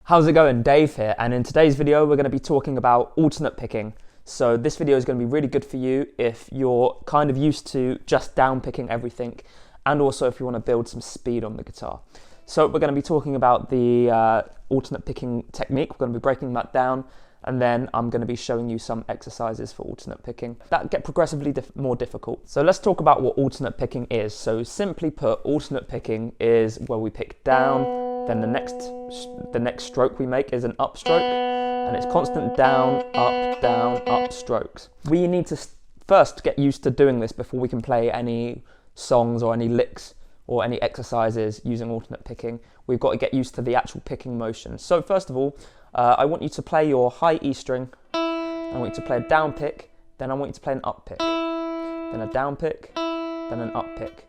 How's it going? Dave here, and in today's video we're going to be talking about alternate picking. So this video is going to be really good for you if you're kind of used to just down picking everything, and also if you want to build some speed on the guitar. So we're going to be talking about the alternate picking technique. We're going to be breaking that down, and then I'm going to be showing you some exercises for alternate picking that get progressively more difficult. So let's talk about what alternate picking is. So simply put, alternate picking is where we pick down, then the next stroke we make is an up stroke, and it's constant down, up strokes. We need to first get used to doing this before we can play any songs or any licks or any exercises using alternate picking. We've got to get used to the actual picking motion. So first of all, I want you to play your high E string. I want you to play a down pick, then I want you to play an up pick, then a down pick, then an up pick.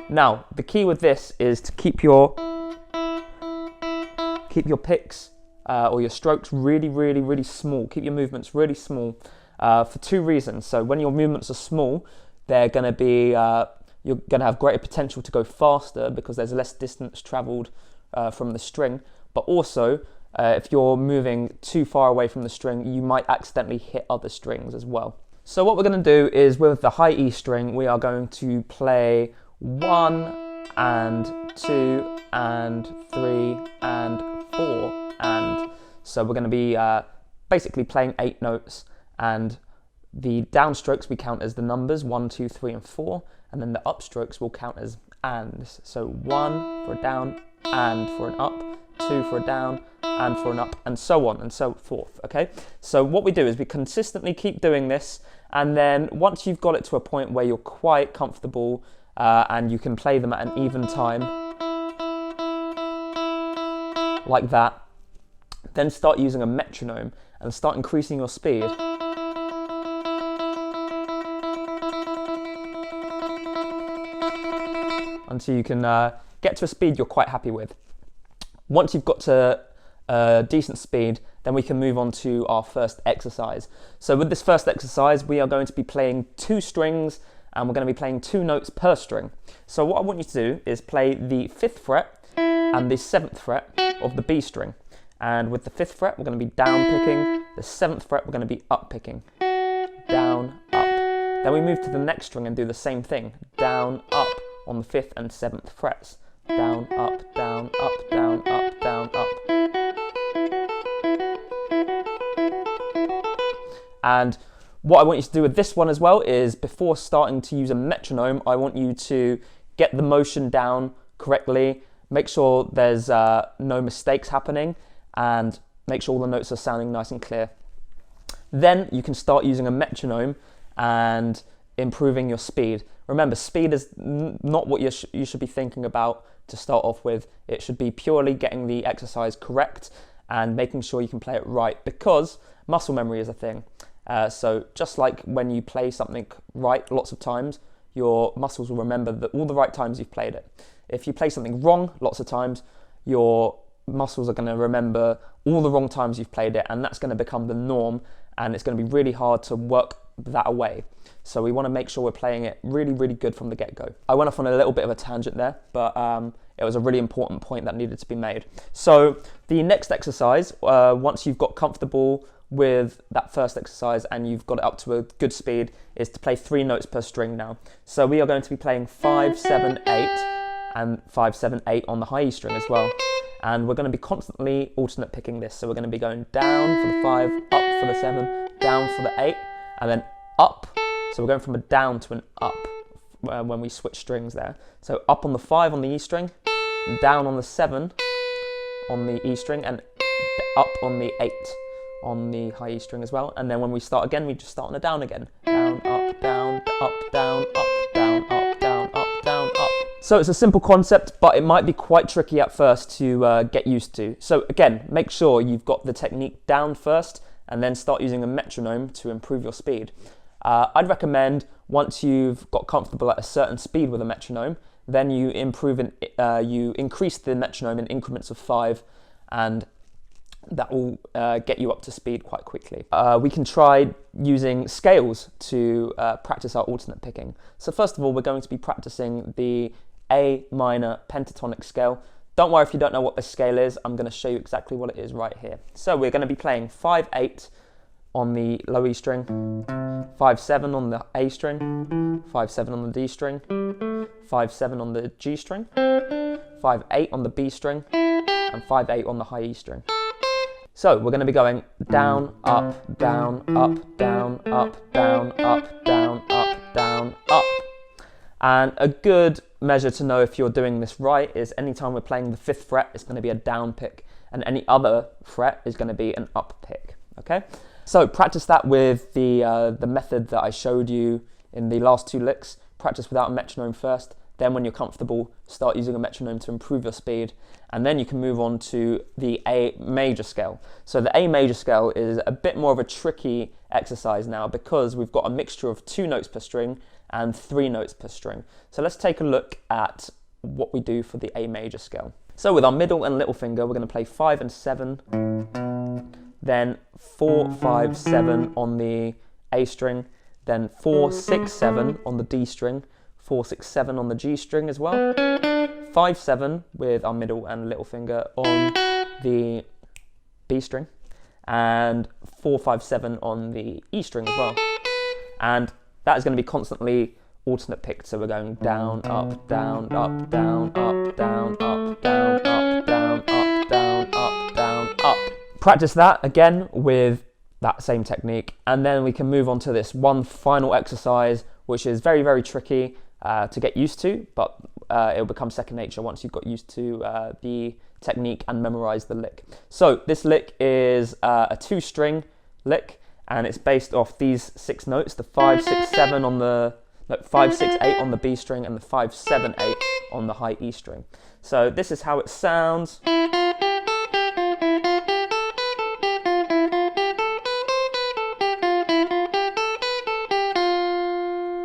Now, the key with this is to keep your picks or your strokes really small. Keep your movements really small for two reasons. So when your movements are small, they're going to be you're going to have greater potential to go faster because there's less distance traveled from the string. But also, if you're moving too far away from the string, you might accidentally hit other strings as well. So what we're going to do is, with the high E string, we are going to play 1 and 2 and 3 and 4, and so we're going to be basically playing 8 notes, and the downstrokes we count as the numbers 1, 2, 3 and 4, and then the upstrokes will count as ands. So 1 for a down, and for an up, 2 for a down, and for an up, and so on and so forth. Okay, so what we do is we consistently keep doing this, and then once you've got it to a point where you're quite comfortable and you can play them at an even time like that, then start using a metronome and start increasing your speed. Until you can get to a speed you're quite happy with. Once you've got to a decent speed, then we can move on to our first exercise. So with this first exercise, we are going to be playing 2 strings, and we're going to be playing 2 notes per string. So what I want you to do is play the 5th fret and the 7th fret of the B string. And with the 5th fret, we're going to be down picking. The 7th fret, we're going to be up picking. Down, up. Then we move to the next string and do the same thing. Down, up on the 5th and 7th frets. Down, up, down, up, down, up, down, up. And what I want you to do with this one as well is, before starting to use a metronome, I want you to get the motion down correctly, make sure there's no mistakes happening, and make sure all the notes are sounding nice and clear. Then you can start using a metronome and improving your speed. Remember, speed is not what you should be thinking about to start off with. It should be purely getting the exercise correct and making sure you can play it right, because muscle memory is a thing. So just like when you play something right lots of times, your muscles will remember all the right times you've played it. If you play something wrong lots of times, your muscles are going to remember all the wrong times you've played it, and that's going to become the norm, and it's going to be really hard to work that away. So we want to make sure we're playing it really good from the get-go. I went off on a little bit of a tangent there, but it was a really important point that needed to be made. So the next exercise, once you've got comfortable with that first exercise and you've got it up to a good speed, is to play 3 notes per string now. So we are going to be playing 5, 7, 8 and 5, 7, 8 on the high E string as well. And we're going to be constantly alternate picking this. So we're going to be going down for the 5, up for the 7, down for the 8, and then up. So we're going from a down to an up when we switch strings there. So up on the 5 on the E string, down on the 7 on the E string, and up on the 8 on the high E string as well. And then when we start again, we just start on a down again. Down, up, down, up, down, up, down, up, down, up, down, up. So it's a simple concept, but it might be quite tricky at first to get used to. So again, make sure you've got the technique down first, and then start using a metronome to improve your speed. I'd recommend, once you've got comfortable at a certain speed with a metronome, then you increase the metronome in increments of 5, and that will get you up to speed quite quickly. We can try using scales to practice our alternate picking. So first of all, we're going to be practicing the A minor pentatonic scale Don't worry if you don't know what this scale is, I'm going to show you exactly what it is right here. So we're going to be playing 5/8 on the low E string, 5/7 on the A string, 5/7 on the D string, 5/7 on the G string, 5/8 on the B string, and 5/8 on the high E string. So we're going to be going down, up, down, up, down, up, down, up, down, up, down, up. And a good measure to know if you're doing this right is anytime we're playing the 5th fret, it's going to be a down pick, and any other fret is going to be an up pick, okay? So practice that with the method that I showed you in the last 2 licks. Practice without a metronome first, then when you're comfortable, start using a metronome to improve your speed, and then you can move on to the A major scale. So the A major scale is a bit more of a tricky exercise now because we've got a mixture of 2 notes per string and 3 notes per string. So let's take a look at what we do for the A major scale. So with our middle and little finger, we're going to play 5 and 7, then 4, 5, 7 on the A string, then 4, 6, 7 on the D string, 4, 6, 7 on the G string as well, 5, 7 with our middle and little finger on the B string, and 4, 5, 7 on the E string as well. And that is going to be constantly alternate picked, so we're going down, up, down, up, down, up, down, up, down, up, down, up, down, up, down, up. Practice that again with that same technique, and then we can move on to this one final exercise, which is very, very tricky to get used to, but it'll become second nature once you've got used to the technique and memorize the lick. So this lick is a 2-string lick, and it's based off these 6 notes, the 5, 6, 7 on the 5, 6, 8 on the B string, and the 5, 7, 8 on the high E string. So this is how it sounds.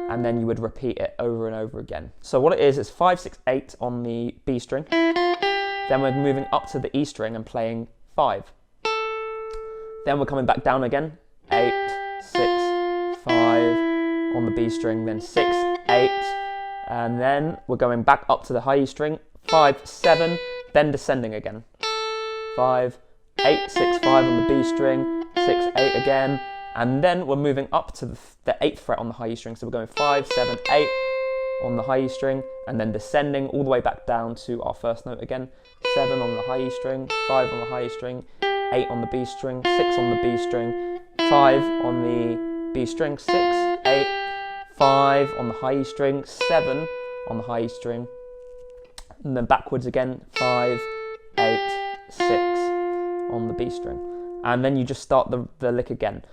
And then you would repeat it over and over again. So what it is 5, 6, 8 on the B string. Then we're moving up to the E string and playing 5. Then we're coming back down again, 8, 6, 5 on the B string, then 6, 8, and then we're going back up to the high E string, 5, 7, then descending again, 5, 8, 6, 5 on the B string, 6, 8 again, and then we're moving up to the 8th fret on the high E string, so we're going 5, 7, 8 on the high E string, and then descending all the way back down to our first note again, 7 on the high E string, 5 on the high E string, 8 on the B string, 6 on the B string, 5 on the B string, 6, 8, 5 on the high E string, 7 on the high E string, and then backwards again, 5, 8, 6 on the B string. And then you just start the lick again.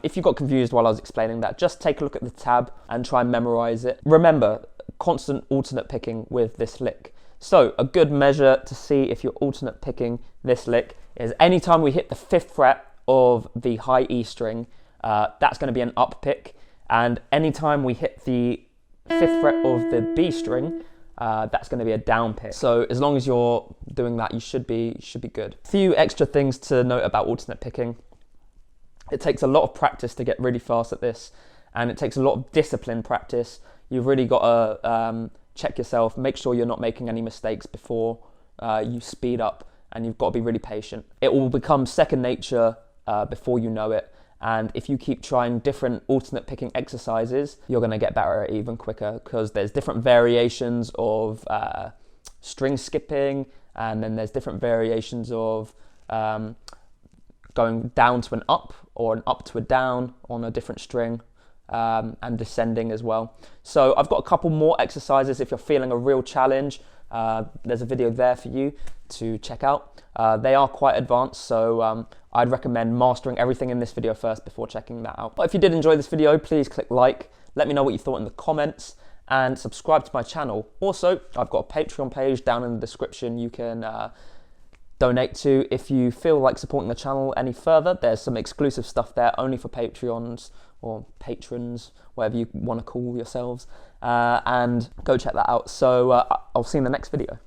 If you got confused while I was explaining that, just take a look at the tab and try and memorize it. Remember, constant alternate picking with this lick. So a good measure to see if you're alternate picking this lick is anytime we hit the 5th fret of the high E string, that's going to be an up pick, and anytime we hit the 5th fret of the B string, that's going to be a down pick. So as long as you're doing that, you should be good. A few extra things to note about alternate picking. It takes a lot of practice to get really fast at this, and it takes a lot of discipline practice. You've really got to check yourself, make sure you're not making any mistakes before you speed up, and you've got to be really patient. It will become second nature before you know it, and if you keep trying different alternate picking exercises, you're going to get better at it even quicker, because there's different variations of string skipping, and then there's different variations of going down to an up or an up to a down on a different string, and descending as well. So I've got a couple more exercises if you're feeling a real challenge. There's a video there for you to check out. They are quite advanced, so I'd recommend mastering everything in this video first before checking that out. But if you did enjoy this video, please click like, let me know what you thought in the comments, and subscribe to my channel. Also, I've got a Patreon page down in the description you can donate to if you feel like supporting the channel any further. There's some exclusive stuff there only for Patreons or patrons, whatever you want to call yourselves, and go check that out. So I'll see you in the next video.